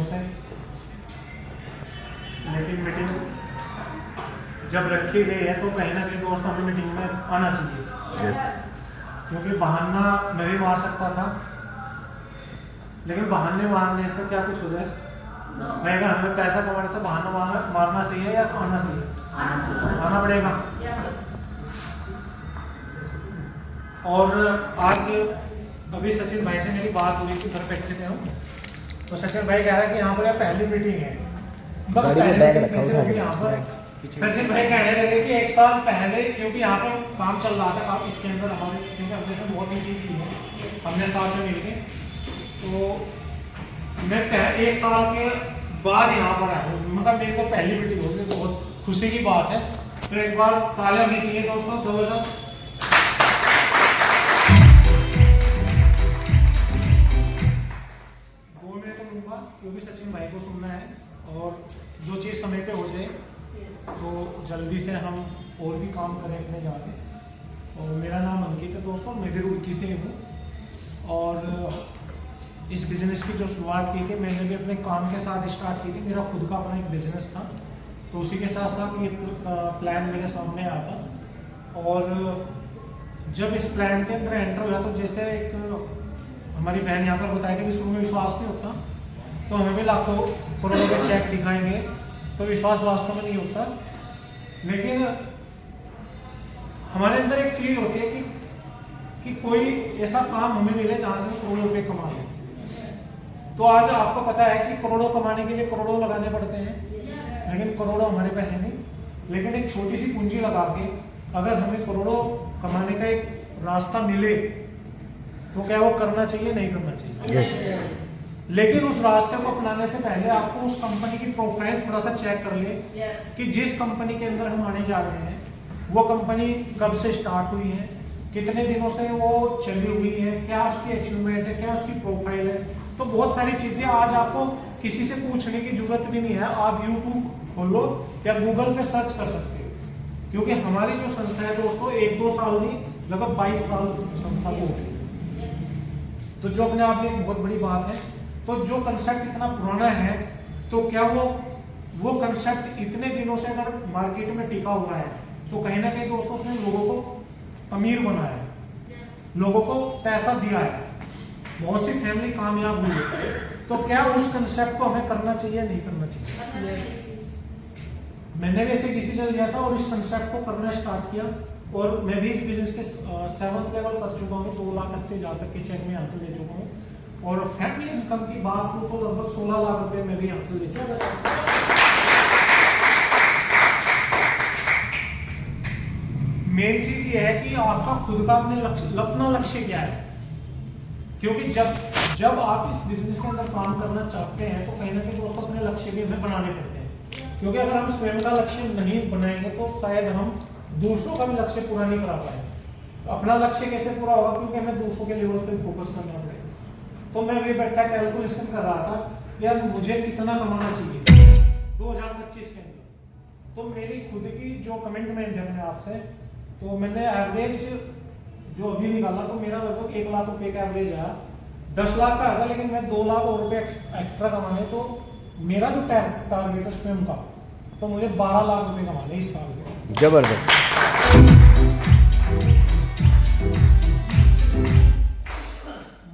से, लेकिन मीटिंग जब रखी गई है तो कहीं ना कहीं दोस्त हमें मीटिंग में आना चाहिए। क्योंकि बहाना मैं भी मार सकता था, लेकिन बहाने मारने से क्या कुछ हो जाए? मैं अगर हमें पैसा कमाना तो बहाना मारना सही है या आना सही है? आना पड़ेगा। और आज अभी सचिन भाई से मेरी बात हुई थी, घर बैठे थे हम, तो सचिन भाई कह रहा है कि यहाँ पर यार पहली मीटिंग है। यहाँ पर सचिन भाई कहने लगे कि 1 साल पहले, क्योंकि यहाँ पर काम चल रहा था, काम इसके अंदर हमारे, क्योंकि हमने से बहुत मीटिंग की है हमने साथ में मिलके, तो मैं 1 साल के बाद यहाँ पर आया हूँ, मतलब मेरी तो पहली मीटिंग होगी, तो बहुत खुशी की बात है। तो एक बार तालियां होनी चाहिए दोस्तों। 2 मिनट लूँगा क्योंकि सचिन भाई को सुनना है, और जो चीज़ समय पे हो जाए तो जल्दी से हम और भी काम करें अपने जाके। और मेरा नाम अंकित है दोस्तों, मैं भी रुड़की से हूँ, और इस बिज़नेस की जो शुरुआत की थी मैंने भी अपने काम के साथ स्टार्ट की थी। मेरा खुद का अपना एक बिज़नेस था, तो उसी के साथ साथ ये प्लान मेरे सामने आया था। और जब इस प्लान के अंदर एंटर हुआ तो जैसे एक हमारी बहन यहाँ पर बताई थी कि शुरू में विश्वास नहीं होता, तो हमें भी लाखों करोड़ों के चेक दिखाएंगे तो विश्वास वास्तव में नहीं होता। लेकिन हमारे अंदर एक चीज़ होती है कि कोई ऐसा काम हमें मिले जहाँ से करोड़ों रुपये कमा लें। तो आज आपको पता है कि करोड़ों कमाने के लिए करोड़ों लगाने पड़ते हैं, लेकिन करोड़ों हमारे पास है नहीं। लेकिन एक छोटी सी पूंजी लगा के अगर हमें करोड़ों कमाने का एक रास्ता मिले तो क्या वो करना चाहिए? नहीं करना चाहिए। लेकिन उस रास्ते को अपनाने से पहले आपको उस कंपनी की प्रोफाइल थोड़ा सा चेक कर ले कि जिस कंपनी के अंदर हम आने जा रहे हैं वो कंपनी कब से स्टार्ट हुई है, कितने दिनों से वो चली हुई है, क्या उसकी अचीवमेंट है, क्या उसकी प्रोफाइल है। तो बहुत सारी चीजें आज आपको किसी से पूछने की जरूरत भी नहीं है, आप YouTube खोलो या गूगल पे सर्च कर सकते हो। क्योंकि हमारी जो संस्था है दोस्तों 1-2 साल नहीं, लगभग 22 साल संस्था को हो चुकी है, तो जो अपने आप में एक बहुत बड़ी बात है। तो जो कंसेप्ट इतना पुराना है, तो क्या वो कंसेप्ट इतने दिनों से अगर मार्केट में टिका हुआ है तो कहीं ना कहीं दोस्तों उसने लोगों को अमीर बनाया है, लोगों को पैसा दिया है, बहुत सी फैमिली कामयाब हुई है। तो क्या उस कंसेप्ट को हमें करना चाहिए? नहीं करना चाहिए। मैंने भी ऐसे डिसीजन लिया था और इस कंसेप्ट को करना स्टार्ट किया, और मैं भी इस बिजनेस के 7th लेवल कर चुका हूँ। 2,80,000 ज़्यादा तक के चेक में यहाँ से ले चुका हूँ, और फैमिली इनकम की बात हो तो लगभग 16 लाख रुपए में भी यहाँ से ले चुका हूँ। मेन चीज ये है कि आपका खुद का अपना लक्ष्य क्या है। क्योंकि जब आप इस बिजनेस के अंदर काम करना चाहते हैं तो कहीं ना कहीं दोस्तों अपने लक्ष्य भी हमें बनाने पड़ते हैं। क्योंकि अगर हम स्वयं का लक्ष्य नहीं बनाएंगे तो शायद हम दूसरों का भी लक्ष्य पूरा नहीं करा पाएंगे। अपना लक्ष्य कैसे पूरा होगा? क्योंकि हमें दूसरों के लेवल पर फोकस करना पड़ेगा। तो मैं भी बैठा कैलकुलेशन कर रहा था, यार मुझे कितना कमाना चाहिए 2025 के अंदर। तो मेरी खुद की जो कमिटमेंट है मैंने आपसे, तो मैंने एवरेज जो अभी निकाला तो मेरा लगभग 1 लाख रुपए का एवरेज आया। 10 लाख का आया, लेकिन मैं 2 लाख और रुपए एक्स्ट्रा कमाने, तो मेरा जो टारगेट है स्वयं का, तो मुझे 12 लाख रुपए कमाने इस साल में। जबरदस्त।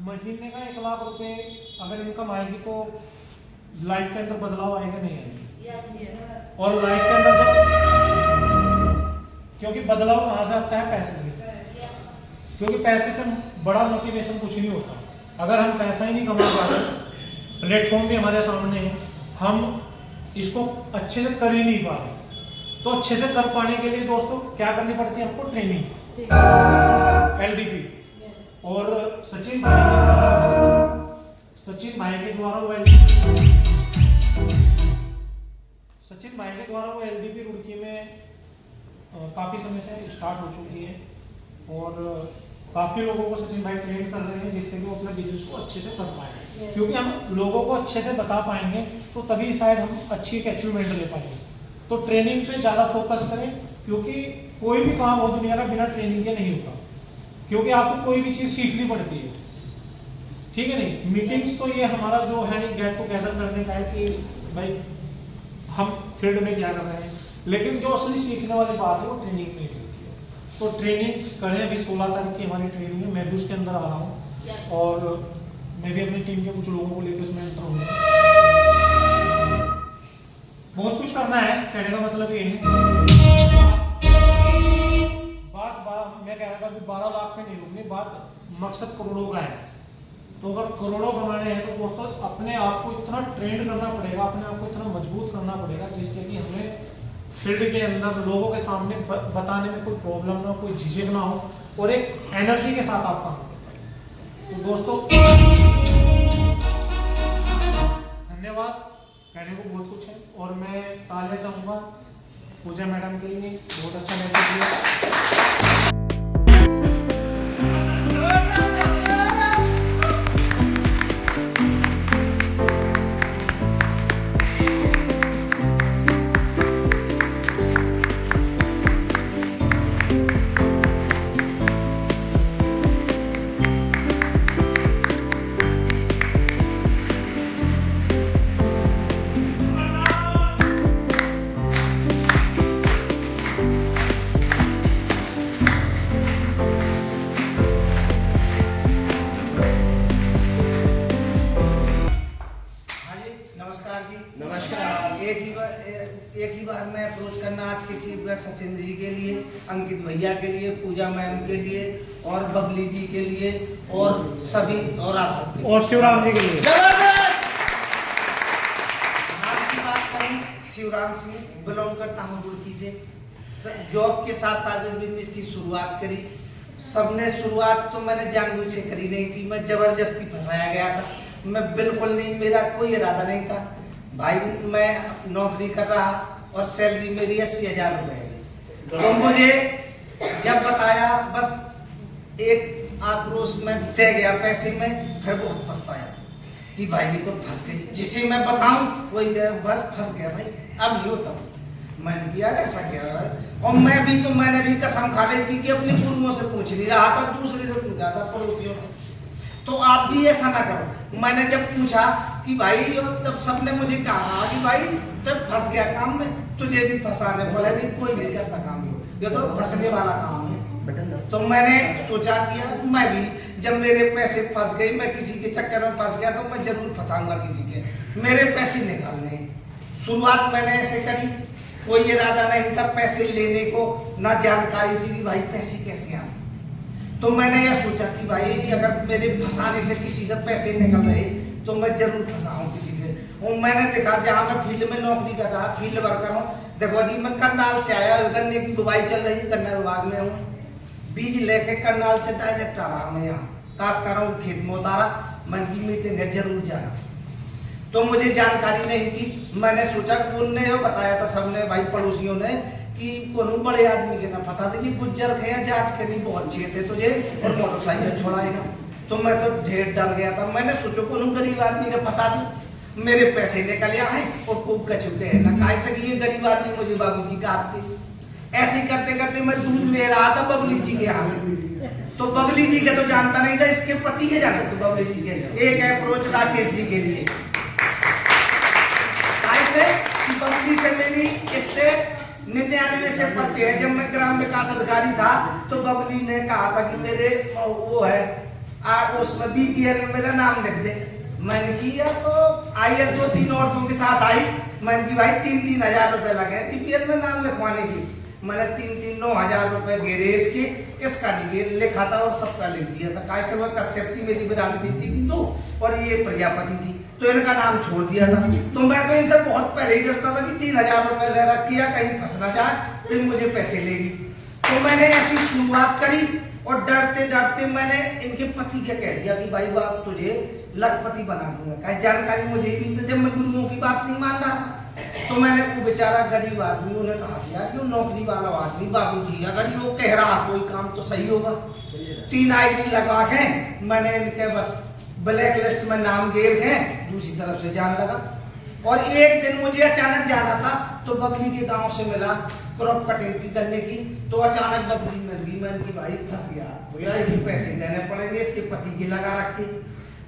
महीने का 1 लाख रुपए अगर इनकम आएगी तो लाइफ के अंदर बदलाव आएगा नहीं आएगा? और लाइफ के अंदर क्योंकि बदलाव कहाँ से आता है? पैसे से। क्योंकि पैसे से बड़ा मोटिवेशन कुछ नहीं होता। अगर हम पैसा ही नहीं कमा पा रहे, प्लेटफॉर्म भी हमारे सामने है, हम इसको अच्छे से कर ही नहीं पा रहे, तो अच्छे से कर पाने के लिए दोस्तों क्या करनी पड़ती है? हमको ट्रेनिंग, LDP। और सचिन भाई के द्वारा वो LDP रुड़की में काफ़ी समय से स्टार्ट हो चुकी है, और काफ़ी लोगों को सचिन भाई ट्रेन कर रहे हैं जिससे कि वो अपने बिजनेस को अच्छे से कर पाएंगे। क्योंकि हम लोगों को अच्छे से बता पाएंगे तो तभी शायद हम अच्छी एक अचीवमेंट ले पाएंगे। तो ट्रेनिंग पे ज़्यादा फोकस करें, क्योंकि कोई भी काम हो दुनिया का बिना ट्रेनिंग के नहीं होता। क्योंकि आपको कोई भी चीज़ सीखनी पड़ती है। ठीक है नहीं। मीटिंग्स तो ये हमारा जो है गेट टुगेदर करने का है कि भाई हम फील्ड में क्या कर रहे हैं, लेकिन जो असली सीखने वाली बात है वो ट्रेनिंग में ही होती है। तो ट्रेनिंग्स करें, अभी 16 तारीख की हमारी ट्रेनिंग है, मैं भी उसके अंदर आ रहा हूँ और मैं भी अपनी टीम के कुछ लोगों को लेकर उसमें एंटर हूँ। बहुत कुछ करना है, कहने का मतलब ये है। बात मैं कह रहा था अभी 12 लाख पे नहीं रुकनी, बात मकसद करोड़ों का है। तो अगर करोड़ों कमाने हैं तो दोस्तों अपने आप को इतना ट्रेंड करना पड़ेगा, अपने आप को इतना मजबूत करना पड़ेगा जिससे कि हमें फील्ड के अंदर लोगों के सामने बताने में कोई प्रॉब्लम ना हो, कोई झिझक ना हो और एक एनर्जी के साथ आप काम करें। तो दोस्तों धन्यवाद, कहने को बहुत कुछ है और मैं तालियां चाहूँगा पूजा मैडम के लिए, बहुत अच्छा मैसेज दिया। एक ही बार मैं अप्रोच करना आज के चीफ गेस्ट सचिन जी के लिए, अंकित भैया के लिए, पूजा मैम के लिए और बबली जी के लिए और सभी और आप सबके और शिवराम जी के लिए। आज की बात करूं, शिवराम सिंह बिलोंग करता हूं रुड़की से। जॉब के साथ साथ बिजनेस की शुरुआत करी। सबने शुरुआत तो मैंने जानबूझ के करी नहीं थी, मैं जबरदस्ती फंसाया गया था। मैं बिल्कुल नहीं, मेरा कोई इरादा नहीं था भाई। मैं नौकरी कर रहा और सैलरी मेरी 80,000 रुपए है। तो मुझे जब बताया बस एक आक्रोश में दे गया पैसे में, फिर बहुत पछताया कि भाई ये तो फंस गई। जिसे मैं बताऊं वही बस फंस गया भाई, अब नहीं होता। मैंने किया ऐसा क्या है, और मैंने भी कसम खा ली थी कि अपने पूर्वों से पूछ नहीं रहा था, दूसरे से पूछा था पड़ोसियों से। तो आप भी ऐसा ना करो। मैंने जब पूछा कि भाई, तब सबने मुझे कहा कि भाई जब फंस गया काम में तुझे भी फंसाने पड़े, नहीं कोई नहीं करता काम, ये तो फंसने वाला काम है। तो मैंने सोचा किया, मैं भी जब मेरे पैसे फंस गए, मैं किसी के चक्कर में फंस गया तो मैं जरूर फंसाऊंगा किसी के, मेरे पैसे निकालने। शुरुआत मैंने ऐसे करी, कोई इरादा नहीं था पैसे लेने को, ना जानकारी थी कि भाई पैसे कैसे आए। तो मैंने यह सोचा कि भाई अगर मेरे फंसाने से किसी से पैसे निकल रहे तो मैं जरूर फंसाऊं किसी के। और मैंने देखा जहाँ मैं फील्ड में नौकरी कर रहा, फील्ड वर्कर हूँ। देखो जी, मैं करनाल से आया, गन्ने की बुवाई चल रही, गन्ना विभाग में हूँ। बीज लेके करनाल से डायरेक्ट आ रहा मैं यहाँ, काश कर रहा हूँ खेत में उतारा, मन की मीटिंग है जरूर जाना। तो मुझे जानकारी नहीं थी, मैंने सोचा उनने जो बताया था सबने, भाई पड़ोसियों ने, कि कोनो बड़े आदमी के ना फंसा दे, गुज्जर थे या जाट के नहीं, बहुत अच्छे थे तुझे और मोटरसाइकिल छोड़ाएगा। तो मैं तो ढेर डर गया था। मैंने सोचा कोनो गरीब आदमी का फंसा दूं, मेरे पैसे निकल आए और खूब कचुके हैं ना खाई सकी। गरीब आदमी मुझे बाबूजी काटते। ऐसे करते करते मैं दूध ले रहा था बबली जी के यहाँ से। तो बबली जी के तो जानता नहीं था, इसके पति के जाने तो बबली जी के एक अप्रोच राकेश जी के लिए। बबली से मेरी इससे 99 से परिचय है। जब मैं ग्राम विकास अधिकारी था तो बबली ने कहा था कि मेरे वो है उसमें बीपीएल में मेरा नाम लिख दे। मैंने किया तो आई 2-3 औरतों के साथ आई। मैंने की भाई 3-3 हजार रुपए लगे बीपीएल में नाम लिखवाने की। मैंने 3-9 हजार रुपए घेरे इसके, इसका नहीं लिखा था और सबका लिख दिया था। कैसे वह कश्यप थी मेरी बिरादरी थी तो, और ये प्रजापति थी तो इनका नाम छोड़ दिया था। तो मैं तो इनसे बहुत पहले ही डरता था कि 3,000 रुपए ले रखिया, कहीं फंस ना जाए तो मुझे पैसे लेगी। तो मैंने ऐसी शुरुआत करी और डरते डरते मैंने इनके पति के कह दिया कि भाई बाप तुझे लखपति बना दूंगा। कहीं जानकारी मुझे भी तो, जब मैं गुरुओं की बात नहीं मान रहा था। तो मैंने वो बेचारा गरीब आदमी, उन्हें कहा कि यार जो नौकरी वाला आदमी बाबूजी अगर यो कह रहा कोई काम तो सही होगा। 3 आईडी लगा के मैंने इनके बस ब्लैक लिस्ट में नाम दे गए, दूसरी तरफ से जाने लगा। और एक दिन मुझे अचानक जाना था तो बबली के गांव से मिला, क्रॉप कटिंग थी करने की। तो अचानक बबली मिल गई। मैंने की भाई फंस गया तो यार ये पैसे देने पड़ेंगे, इसके पति की लगा रख के।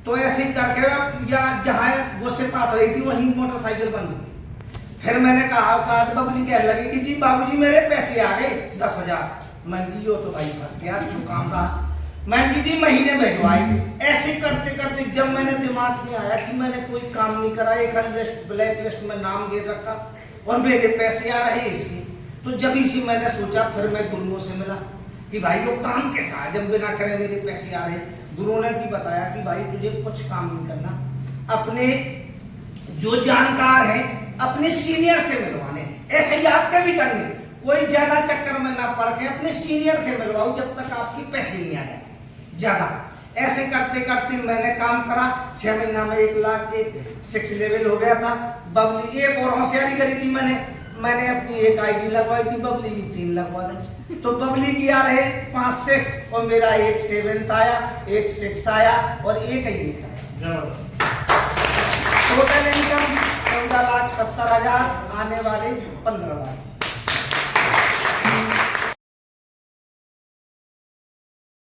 तो ऐसे ही करके या जहाँ वो से पास रही थी वहीं मोटरसाइकिल बंद हुई। फिर मैंने कहा बबली कहने लगी कि जी बाबूजी मेरे पैसे आ गए 10,000। मैंने की यो तो भाई फंस गया काम का। मैंने की जी महीने भिजवाई। ऐसे करते करते जब मैंने दिमाग में आया कि मैंने कोई काम नहीं करा, एक लिस्ट ब्लैक लिस्ट में नाम गिर रखा और मेरे पैसे आ रहे इसके, तो जब इसी मैंने सोचा, फिर मैं गुरुओं से मिला कि भाई वो काम कैसा है जब बिना करे मेरे पैसे आ रहे। गुरुओं ने भी बताया कि भाई तुझे कुछ काम नहीं करना, अपने जो जानकार हैं अपने सीनियर से मिलवाने, ऐसे ही आपके भी करने, कोई ज्यादा चक्कर में ना पड़ के अपने सीनियर के मिलवाओ जब तक आपके पैसे नहीं आ जाते ज्यादा। ऐसे करते करते मैंने काम करा, 6 महीना में 1 लाख 6 लेवल हो गया था। बबली एक और होशियारी करी थी मैंने अपनी एक आईडी लगवाई थी, बबली की 3 लगवा दी। तो बबली की आ रहे 5 6 और मेरा 1 7 आया, 1 6 आया और 1 आया। टोटल इनकम 14,70,000 आने वाले 15 लाख।